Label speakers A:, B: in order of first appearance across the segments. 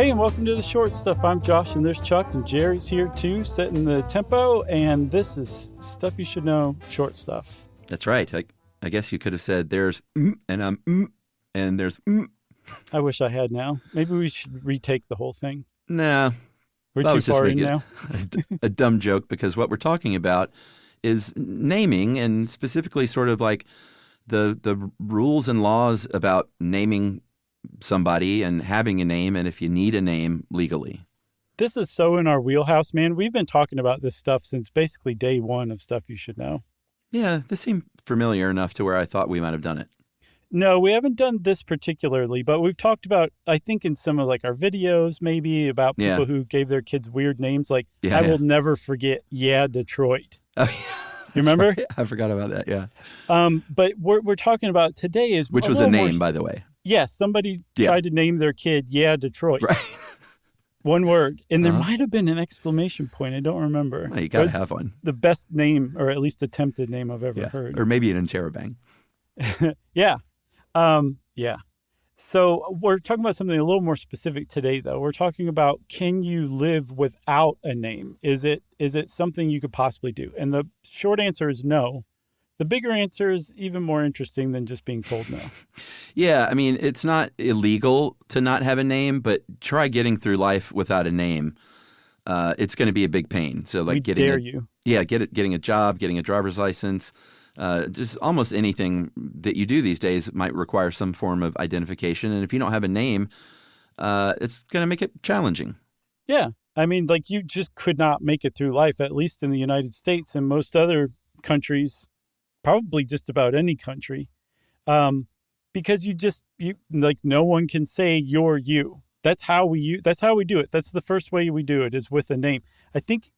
A: Hey, and welcome to the Short Stuff. I'm Josh, and there's Chuck, and Jerry's here too, setting the tempo. And this is Stuff You Should Know, Short Stuff.
B: That's right. I guess you could have said there's and and there's
A: I wish I had now. Maybe we should retake the whole thing.
B: Nah.
A: We're too far in now.
B: a dumb joke, because what we're talking about is naming, and specifically sort of like the rules and laws about naming somebody and having a name, and if you need a name legally.
A: This is so in our wheelhouse, man. We've been talking about this stuff since basically day one of Stuff You Should Know.
B: Yeah, this seemed familiar enough to where I thought we might have done it.
A: No, we haven't done this particularly, but we've talked about, I think in some of like our videos, maybe about people who gave their kids weird names. Like, I will never forget, Detroit. Oh, yeah. You remember?
B: Right. I forgot about that, yeah.
A: But we're talking about today is...
B: Which was a name, by the way.
A: Yes, somebody tried to name their kid, Detroit.
B: Right.
A: One word. And there might have been an exclamation point. I don't remember.
B: Well, you got to have one.
A: The best name, or at least attempted name I've ever heard.
B: Or maybe an interrobang.
A: Yeah. Yeah. So we're talking about something a little more specific today, though. We're talking about, can you live without a name? Is it something you could possibly do? And the short answer is no. The bigger answer is even more interesting than just being told no.
B: Yeah, I mean, it's not illegal to not have a name, but try getting through life without a name. It's going to be a big pain. So, like, getting a job, getting a driver's license, just almost anything that you do these days might require some form of identification. And if you don't have a name, it's going to make it challenging. Yeah.
A: I mean, like, you just could not make it through life, at least in the United States and most other countries. Probably just about any country, because you like, no one can say you're you. That's how we do it. That's the first way we do it, is with a name. I think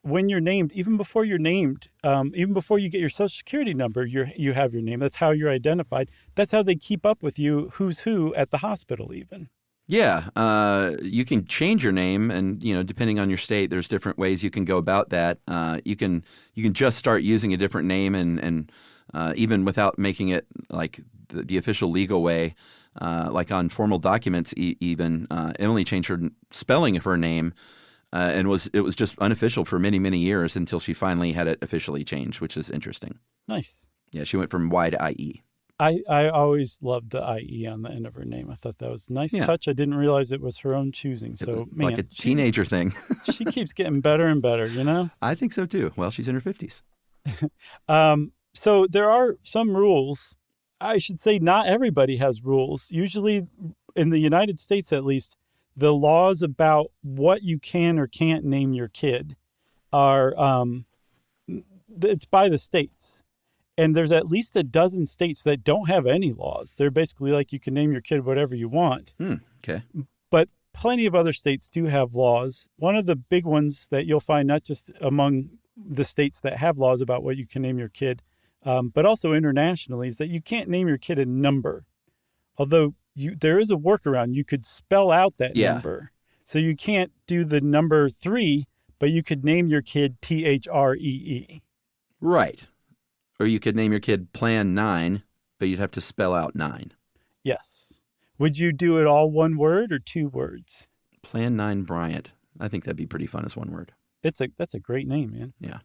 A: when you're named, even before you're named, even before you get your social security number, you have your name. That's how you're identified. That's how they keep up with you, who's who at the hospital, even.
B: Yeah, you can change your name, and depending on your state, there's different ways you can go about that. You can just start using a different name, and even without making it like the official legal way, like on formal documents. Even Emily changed her spelling of her name, and it was just unofficial for many, many years until she finally had it officially changed, which is interesting.
A: Nice.
B: Yeah, she went from Y to IE.
A: I always loved the IE on the end of her name. I thought that was a nice touch. I didn't realize it was her own choosing. So, man,
B: like a teenager thing.
A: She keeps getting better and better,
B: I think so, too. Well, she's in her 50s.
A: So there are some rules. I should say not everybody has rules. Usually, in the United States at least, the laws about what you can or can't name your kid are it's by the states. And there's at least a dozen states that don't have any laws. They're basically like, you can name your kid whatever you want.
B: Okay.
A: But plenty of other states do have laws. One of the big ones that you'll find, not just among the states that have laws about what you can name your kid, but also internationally, is that you can't name your kid a number. Although there is a workaround. You could spell out that number. So you can't do the number 3, but you could name your kid THREE.
B: Right. Or you could name your kid Plan 9, but you'd have to spell out 9.
A: Yes. Would you do it all one word or 2 words?
B: Plan 9 Bryant. I think that'd be pretty fun as one word.
A: That's a great name, man.
B: Yeah.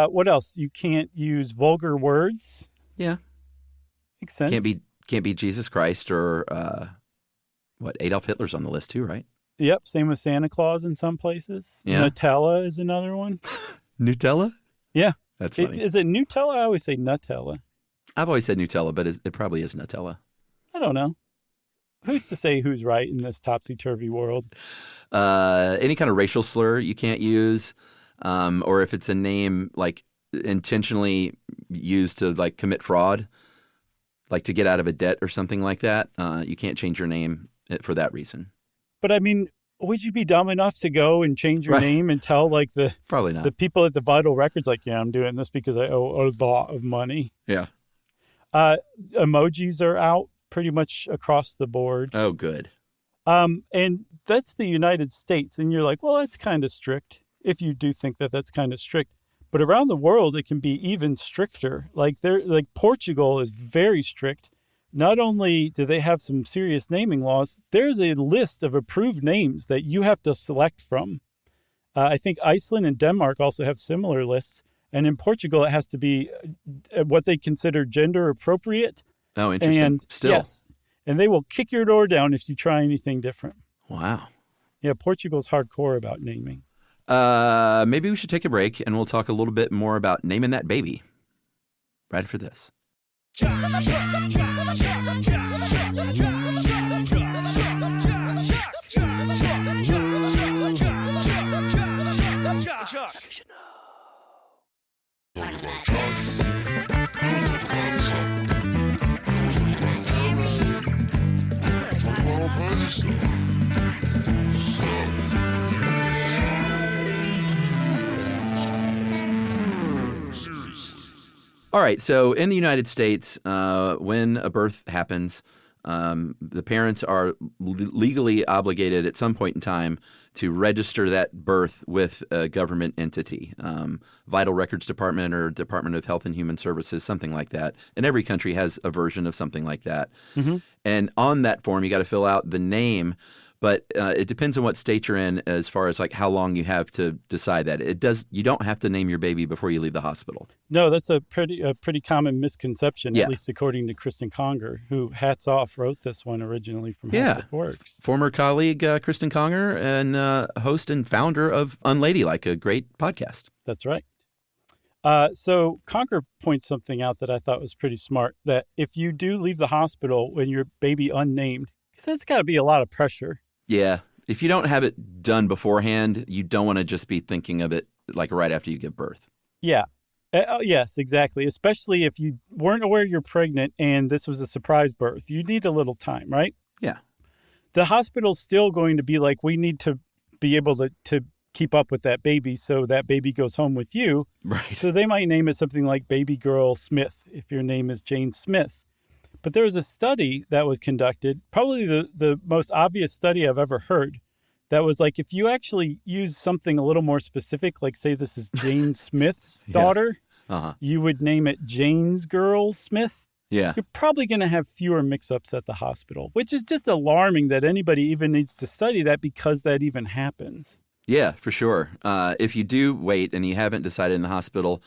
A: What else? You can't use vulgar words.
B: Yeah.
A: Makes sense.
B: Can't be Jesus Christ or Adolf Hitler's on the list too, right?
A: Yep. Same with Santa Claus in some places.
B: Yeah.
A: Nutella is another one.
B: Nutella?
A: Yeah.
B: That's funny.
A: Is it Nutella? I always say Nutella.
B: I've always said Nutella, but it probably is Nutella.
A: I don't know. Who's to say who's right in this topsy-turvy world?
B: Any kind of racial slur you can't use, or if it's a name like intentionally used to like commit fraud, like to get out of a debt or something like that, you can't change your name for that reason.
A: But I mean, would you be dumb enough to go and change your name and tell like
B: probably not
A: the people at the Vital Records, like, yeah, I'm doing this because I owe a lot of money?
B: Yeah.
A: Emojis are out pretty much across the board.
B: Oh, good.
A: And that's the United States. And you're like, well, that's kind of strict, if you do think that that's kind of strict. But around the world, it can be even stricter. Like Portugal is very strict. not only do they have some serious naming laws, there's a list of approved names that you have to select from. I think Iceland and Denmark also have similar lists. And in Portugal, it has to be what they consider gender appropriate.
B: Oh, interesting.
A: And
B: Still.
A: yes, and they will kick your door down if you try anything different.
B: Wow.
A: Yeah, Portugal's hardcore about naming.
B: Maybe we should take a break and we'll talk a little bit more about naming that baby right after this. All right, so in the United States, when a birth happens, the parents are legally obligated at some point in time to register that birth with a government entity, Vital Records Department or Department of Health and Human Services, something like that. And every country has a version of something like that. Mm-hmm. And on that form, you got to fill out the name. But it depends on what state you're in as far as like how long you have to decide that. You don't have to name your baby before you leave the hospital.
A: No, that's a pretty common misconception, at least according to Kristen Conger, who, hats off, wrote this one originally from House of Works.
B: Former colleague Kristen Conger and host and founder of Unladylike, a great podcast.
A: That's right. So Conger points something out that I thought was pretty smart, that if you do leave the hospital when your baby unnamed, because that's got to be a lot of pressure.
B: Yeah. If you don't have it done beforehand, you don't want to just be thinking of it like right after you give birth.
A: Yeah. Yes, exactly. Especially if you weren't aware you're pregnant and this was a surprise birth. You need a little time, right?
B: Yeah.
A: The hospital's still going to be like, we need to be able to keep up with that baby so that baby goes home with you.
B: Right.
A: So they might name it something like Baby Girl Smith if your name is Jane Smith. But there was a study that was conducted, probably the most obvious study I've ever heard, that was like if you actually use something a little more specific, like say this is Jane Smith's daughter, you would name it Jane's Girl Smith.
B: Yeah.
A: You're probably going to have fewer mix-ups at the hospital, which is just alarming that anybody even needs to study that because that even happens.
B: Yeah, for sure. If you do wait and you haven't decided in the hospital,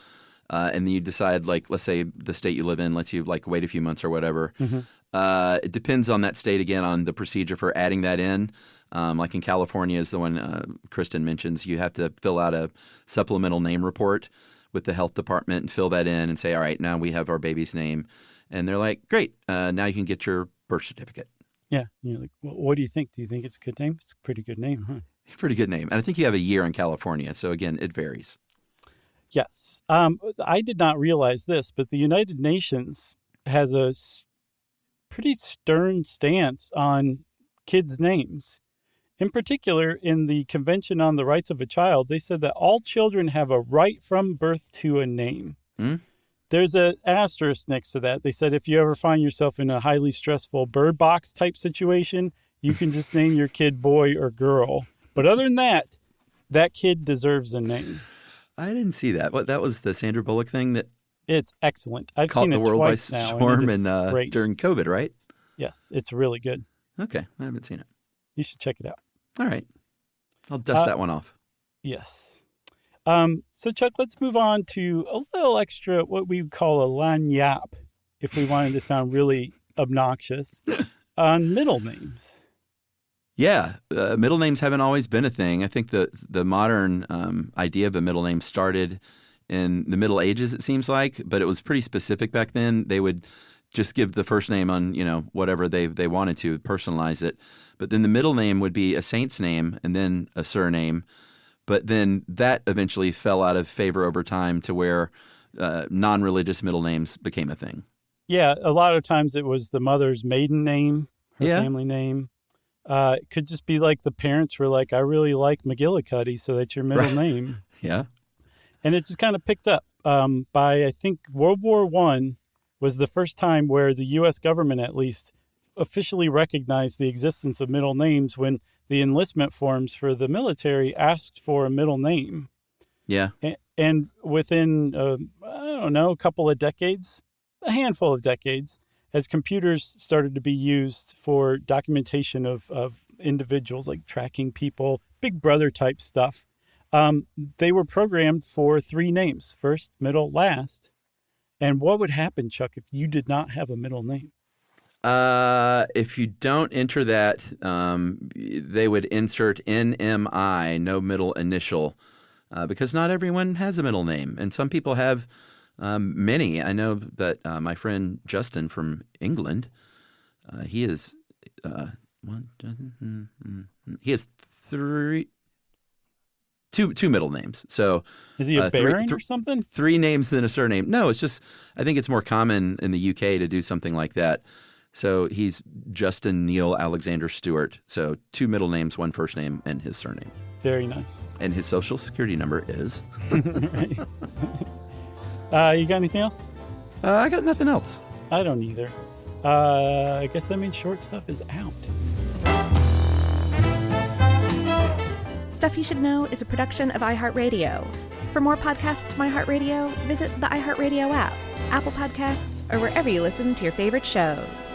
B: and then you decide, like, let's say the state you live in lets you, like, wait a few months or whatever. Mm-hmm. It depends on that state, again, on the procedure for adding that in. Like in California is the one Kristen mentions. You have to fill out a supplemental name report with the health department and fill that in and say, all right, now we have our baby's name. And they're like, great, now you can get your birth certificate.
A: Yeah. You're like, well, what do you think? Do you think it's a good name? It's a pretty good name, huh?
B: Pretty good name. And I think you have a year in California. So, again, it varies.
A: Yes. I did not realize this, but the United Nations has a pretty stern stance on kids' names. In particular, in the Convention on the Rights of a Child, they said that all children have a right from birth to a name. There's an asterisk next to that. They said if you ever find yourself in a highly stressful Bird Box type situation, you can just name your kid boy or girl. But other than that, that kid deserves a name.
B: I didn't see that. What, that was the Sandra Bullock thing that
A: it's excellent. I've
B: caught
A: seen
B: the
A: it
B: world by
A: twice now,
B: storm
A: and
B: during COVID, right?
A: Yes, it's really good.
B: Okay, I haven't seen it.
A: You should check it out.
B: All right, I'll dust that one off.
A: Yes. So Chuck, let's move on to a little extra, what we would call a lagniappe, if we wanted to sound really obnoxious, on middle names.
B: Yeah, middle names haven't always been a thing. I think the modern idea of a middle name started in the Middle Ages, it seems like, but it was pretty specific back then. They would just give the first name on, whatever they wanted to, personalize it. But then the middle name would be a saint's name and then a surname. But then that eventually fell out of favor over time to where non-religious middle names became a thing.
A: Yeah, a lot of times it was the mother's maiden name, her family name. It could just be like the parents were like, I really like McGillicuddy, so that's your middle name.
B: Yeah.
A: And it just kind of picked up by, I think, World War I was the first time where the U.S. government, at least, officially recognized the existence of middle names when the enlistment forms for the military asked for a middle name.
B: Yeah.
A: And within, a couple of decades, a handful of decades, as computers started to be used for documentation of individuals, like tracking people, Big Brother type stuff, they were programmed for 3 names: first, middle, last. And what would happen, Chuck, if you did not have a middle name?
B: If you don't enter that, they would insert NMI, no middle initial, because not everyone has a middle name, and some people have many. I know that my friend Justin from England, he is he has two middle names. So
A: is he a baron or something?
B: 3 names and a surname. No, it's just I think it's more common in the UK to do something like that. So he's Justin Neil Alexander Stewart. So 2 middle names, 1 first name, and his surname.
A: Very nice.
B: And his social security number is.
A: Right. You got anything else?
B: I got nothing else.
A: I don't either. I guess that means Short Stuff is out.
C: Stuff You Should Know is a production of iHeartRadio. For more podcasts from iHeartRadio, visit the iHeartRadio app, Apple Podcasts, or wherever you listen to your favorite shows.